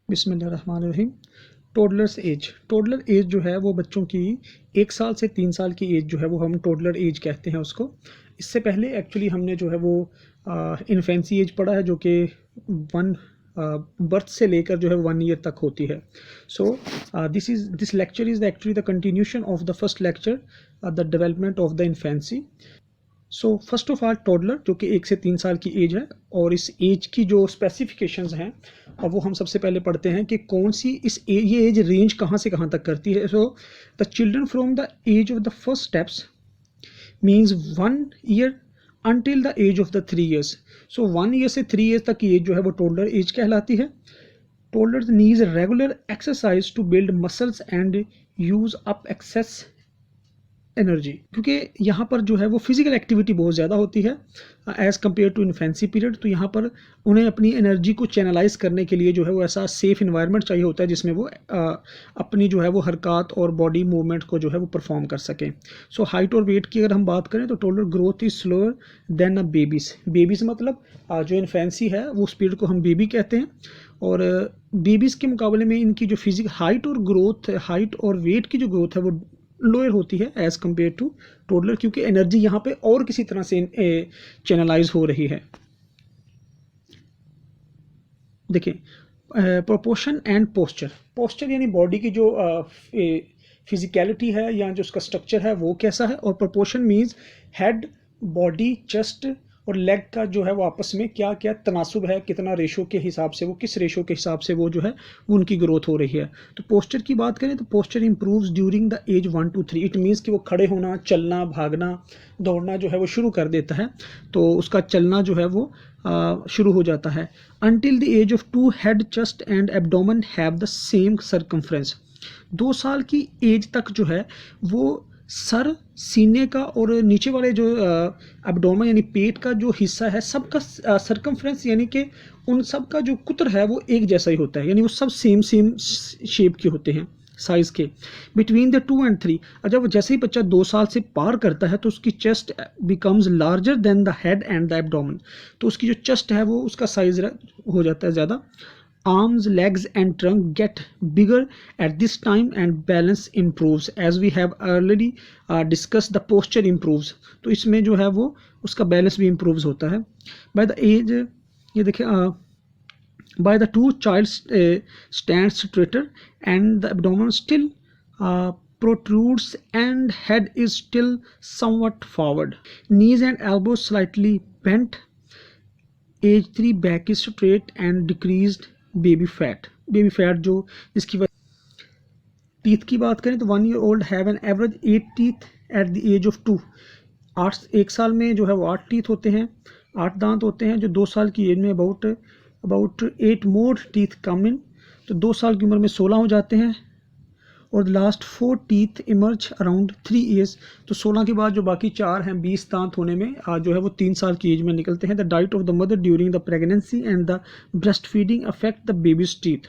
बिस्मिल्लाहिर्रहमानिर्रहीम। Toddler as जो है वो बच्चों की 1 साल से 3 साल की एज जो है वो हम टोडलर एज कहते हैं उसको। इससे पहले एक्चुअली हमने जो है वो इन्फेंसी एज पढ़ा है जो कि वन बर्थ से लेकर जो है 1 ईयर तक होती है। So this lecture is actually the continuation of the first lecture, the development of the infancy. So first of all toddler जो कि 1 से 3 साल की एज है, और इस एज की जो स्पेसिफिकेशंस हैं अब वो हम सबसे पहले पढ़ते हैं कि कौन सी ये एज रेंज कहाँ से कहाँ तक करती है। So the children from the age of the first steps means 1 year until the age of the 3 years. So 1 year से 3 ईयर तक की एज जो है वो टोडलर एज कहलाती है। Toddlers needs regular exercise to build muscles and use up excess energy, क्योंकि यहाँ पर जो है वो फिजिकल एक्टिविटी बहुत ज़्यादा होती है as compared to infancy period. तो यहाँ पर उन्हें अपनी एनर्जी को चैनलाइज करने के लिए जो है वो ऐसा सेफ इन्वायरमेंट चाहिए होता है जिसमें वो अपनी जो है वो हरकत और बॉडी मूवमेंट को जो है वो परफॉर्म कर सकें। सो हाइट और वेट की अगर हम बात करें तो toddler growth is slower then a babies मतलब जो इन्फेंसी है वो उस पीरियड को हम बेबी कहते हैं, और बेबीज़ के मुकाबले में इनकी जो फिजिक हाइट और वेट की जो ग्रोथ है वो लोअर होती है एज़ कम्पेयर टू टोडलर, क्योंकि एनर्जी यहाँ पे और किसी तरह से चैनलाइज हो रही है। देखिए प्रोपोर्शन एंड पोस्चर यानी बॉडी की जो फिजिकलिटी है या जो उसका स्ट्रक्चर है वो कैसा है, और proportion means head, body, chest और लेग का जो है वो आपस में क्या क्या तनासुब है, कितना रेशो के हिसाब से वो किस रेशो के हिसाब से वो जो है वो उनकी ग्रोथ हो रही है। तो पोस्चर की बात करें तो posture improves during the age 1 to 3। इट मीन्स कि वो खड़े होना, चलना, भागना, दौड़ना जो है वो शुरू कर देता है, तो उसका चलना जो है वो शुरू हो जाता है। Until the age of 2 head, chest and abdomen have the same circumference. 2 साल की एज तक जो है वो सर, सीने का और नीचे वाले जो एब्डोमेन यानी पेट का जो हिस्सा है सबका सर्कमफ्रेंस यानी कि उन सब का जो कुतर है वो एक जैसा ही होता है, यानी वो सब सेम शेप के होते हैं साइज़ के। बिटवीन द 2 and 3, जब जैसे ही बच्चा 2 साल से पार करता है तो उसकी chest becomes larger than the head and the abdomen. तो उसकी जो चेस्ट है वो उसका साइज हो जाता है ज़्यादा। Arms, legs and trunk get bigger at this time and balance improves, as we have already discussed, the posture improves। तो इसमें जो है वो उसका बैलेंस भी improves होता है। by the age ये देखिए by the 2 child stands straighter and the abdomen still protrudes and head is still somewhat forward, knees and elbows slightly bent। Age 3 back is straight and decreased baby fat जो जिसकी वजह। Teeth की बात करें तो 1 year old have an average 8 teeth at the age of 2। 1 साल में जो है वो 8 टीथ होते हैं, 8 दांत होते हैं, जो 2 साल की एज में अबाउट 8 मोर टीथ कम इन। तो 2 साल की उम्र में 16 हो जाते हैं, और last 4 teeth emerge around 3 years. तो 16 के बाद जो बाकी 4 हैं 20 दांत होने में जो है वो 3 साल की एज में निकलते हैं। The diet of the mother during the pregnancy and the breast feeding affect the baby's teeth.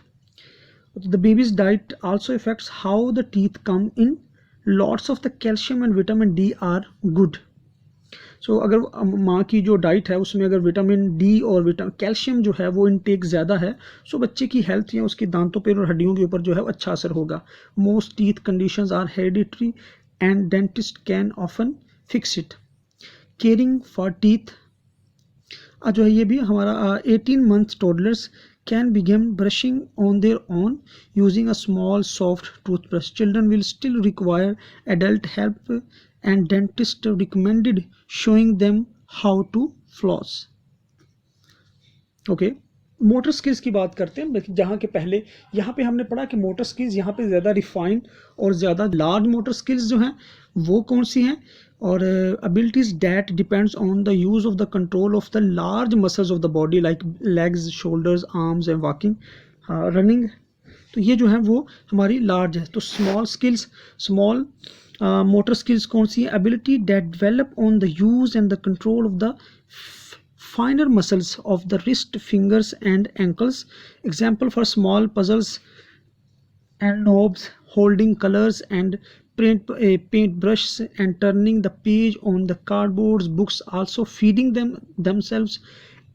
The baby's diet also effects how the teeth come in. Lots of the calcium and vitamin D are good. So अगर माँ की जो diet है उसमें अगर vitamin D और calcium जो है वो इनटेक ज़्यादा है, सो बच्चे की हेल्थ या उसके दांतों पर और हड्डियों के ऊपर जो है अच्छा असर होगा। Most teeth conditions are hereditary and dentist can often fix it. Caring for teeth जो है ये भी हमारा 18 months toddlers can begin brushing on their own using a small soft toothbrush. Children will still require adult help and dentist recommended showing them how to floss. Okay, motor skills की बात करते हैं, जहाँ के पहले यहाँ पे हमने पढ़ा कि मोटर स्किल्स यहाँ पे ज़्यादा रिफाइंड और ज़्यादा लार्ज मोटर स्किल्स जो हैं वो कौन सी हैं, और abilities that depends on the use of the control of the large muscles of the body like legs, shoulders, arms and walking, running। तो ये जो है वो हमारी लार्ज है। तो स्मॉल मोटर स्किल्स कौन सी है? ability that develop on the use and the control of the finer muscles of the wrist, fingers and ankles. Example for small puzzles and knobs, holding colors and paint brushes and turning the page on the cardboard books, also feeding themselves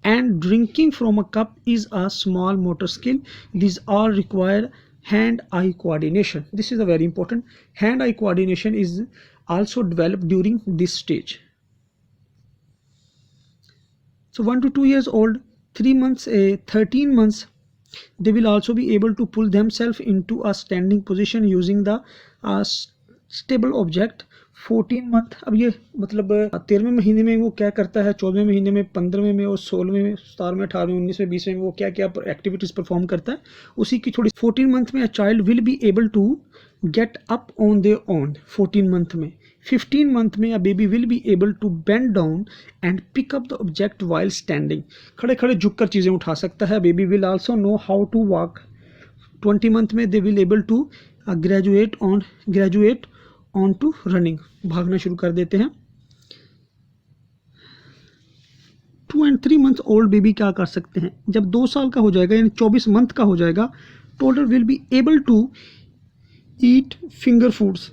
and drinking from a cup is a small motor skill. These all require hand-eye coordination. This is a very important. Hand-eye coordination is also developed during this stage. So 1 to 2 years old, 3 months, 13 months, they will also be able to pull themselves into a standing position using the stable object. 14 month, अब ये मतलब 13वें महीने में वो क्या करता है, 14वें महीने में, 15वें में और 16वें में, 17वें, 18वें, 19वें, 20वें में वो क्या क्या एक्टिविटीज़ परफॉर्म करता है, उसी की थोड़ी। 14 मंथ में a child will be able to get up on their own. 14 month में। 15 मंथ में a baby will be able to bend down and pick up the object while standing. खड़े खड़े झुककर चीज़ें उठा सकता है। Baby will also know how to walk. 20 month में they will able to graduate on to running, भागना शुरू कर देते हैं। 2 and 3 months ओल्ड बेबी क्या कर सकते हैं, जब 2 साल का हो जाएगा यानी 24 मंथ का हो जाएगा, toddler will be able to eat finger foods,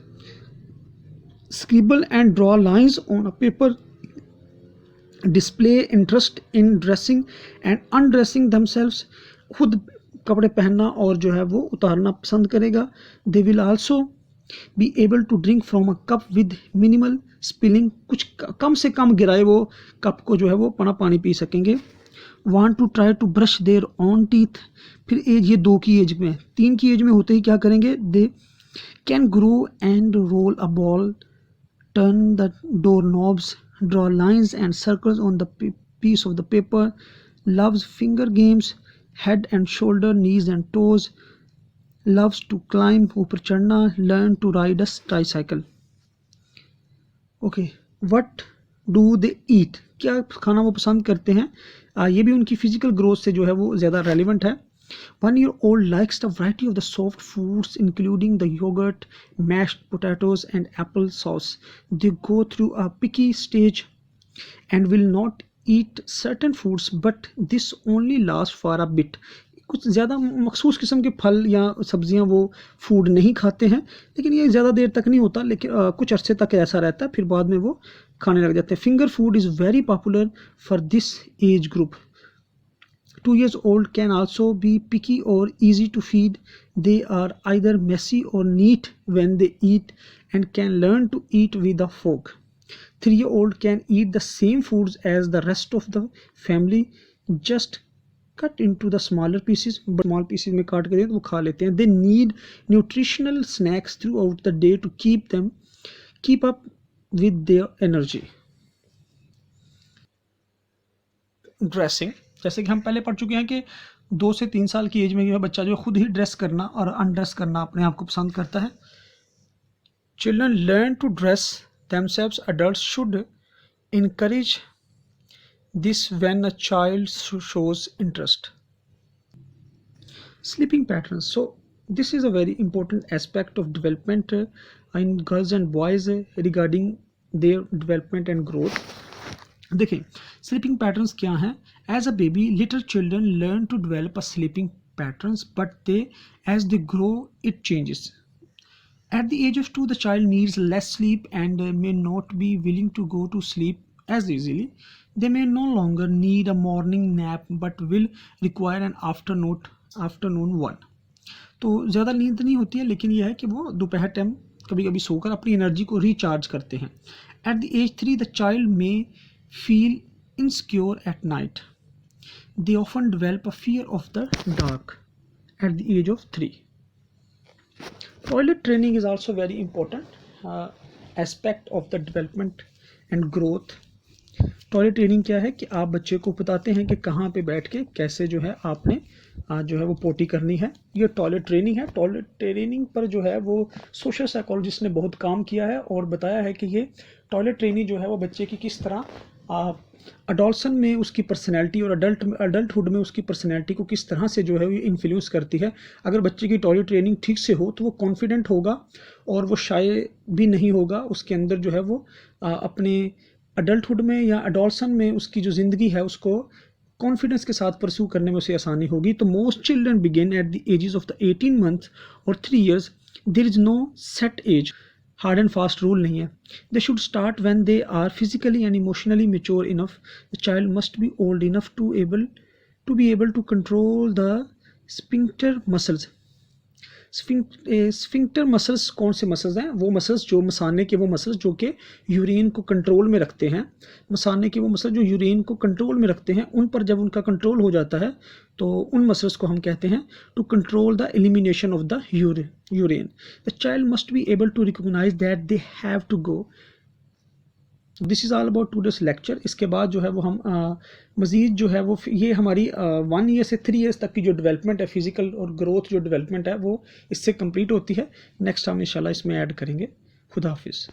scribble and draw lines on a paper, display interest in dressing and undressing themselves, खुद कपड़े पहनना और जो है वो उतारना पसंद करेगा। They will also be able to drink from a cup with minimal spilling, कुछ कम से कम गिराए वो कप को जो है वो पानी पी सकेंगे। Want to try to brush their own teeth, फिर एज ये 2 की एज में, 3 की एज में होते ही क्या करेंगे, they can grow and roll a ball, turn the door knobs, draw lines and circles on the piece of the paper, loves finger games, head and shoulder, knees and toes, loves to climb, ऊपर चढ़ना, learn to ride a tricycle. Okay, what do they eat, क्या खाना वो पसंद करते हैं, ये भी उनकी फिजिकल ग्रोथ से जो है वो ज़्यादा रेलिवेंट है। 1-year-old likes the variety of the soft foods including the yogurt, mashed potatoes and apple sauce. They go through a picky stage and will not eat certain foods, but this only lasts for a bit. कुछ ज़्यादा मखसूस किस्म के फल या सब्जियां वो food नहीं खाते हैं, लेकिन ये ज़्यादा देर तक नहीं होता, लेकिन कुछ अरसे तक ऐसा रहता है, फिर बाद में वो खाने लग जाते हैं। Finger food is very popular for this age group. 2 years old can also be picky or easy to feed. They are either messy or neat when they eat and can learn to eat with a fork. 3-year-old can eat the same foods as the rest of the family, just cut into the smaller pieces, but small pieces में काट के दें तो वो खा लेते हैं। They need nutritional snacks throughout the day to keep up with their energy. Dressing, जैसे कि हम पहले पढ़ चुके हैं कि 2 से 3 साल की एज में जो है बच्चा जो खुद ही ड्रेस करना और अनड्रेस करना अपने आप को पसंद करता है। Children learn to dress themselves. Adults should encourage this when a child shows interest. Sleeping patterns. So this is a very important aspect of development in girls and boys regarding their development and growth. देखिए sleeping patterns क्या हैं। As a baby little children learn to develop a sleeping patterns, but they as they grow it changes. At the age of 2 the child needs less sleep and may not be willing to go to sleep as easily. They may no longer need a morning nap but will require an afternoon one. तो ज़्यादा नींद नहीं होती है, लेकिन यह है कि वो दोपहर टाइम कभी कभी सोकर अपनी एनर्जी को रिचार्ज करते हैं। At the age 3 the child में feel insecure at night. They often develop a fear of the dark at the age of 3. Toilet training is also very important aspect of the development and growth. Toilet training क्या है कि आप बच्चे को बताते हैं कि कहाँ पे बैठ के कैसे जो है आपने जो है वो पोटी करनी है। ये टॉयलेट ट्रेनिंग है। टॉयलेट ट्रेनिंग पर जो है वो सोशल साइकोलॉजिस्ट ने बहुत काम किया है और बताया है कि ये टॉयलेट ट्रेनिंग जो है वो बच्चे की किस तरह अडोल्सन में उसकी पर्सनैलिटी और अडल्टहुड में उसकी पर्सनैलिटी को किस तरह से जो है ये इन्फ्लुएंस करती है। अगर बच्चे की टॉयलेट ट्रेनिंग ठीक से हो तो वो कॉन्फिडेंट होगा और वो शाय भी नहीं होगा। उसके अंदर जो है वो अपने अडल्टहुड में या अडोल्सन में उसकी जो ज़िंदगी है उसको कॉन्फिडेंस के साथ परस्यू करने में उसे आसानी होगी। तो most children begin at the ages of the 18 month और 3 years। There is no set age. Hard and fast rule नहीं है. They should start when they are physically and emotionally mature enough. The child must be old enough to be able to control the sphincter muscles. Sphincter muscles कौन से muscles हैं? वो muscles जो मसाने के वो muscles जो कि यूरिन को कंट्रोल में रखते हैं. मसाने के वो मसल्स जो यूरिन को कंट्रोल में रखते हैं, उन पर जब उनका कंट्रोल हो जाता है तो उन मसल्स को हम कहते हैं to control the elimination of the urine. The child must be able to recognise that they have to go. This is all about today's lecture. इसके बाद जो है वो हम मज़ीद जो है वो ये हमारी 1 ईयर से 3 ईयर्स तक की जो डेवलपमेंट है, फिज़िकल और ग्रोथ जो डेवलपमेंट है, वो इससे कंप्लीट होती है. नेक्स्ट हम इंशाल्लाह इसमें ऐड करेंगे. खुदा हाफिज़.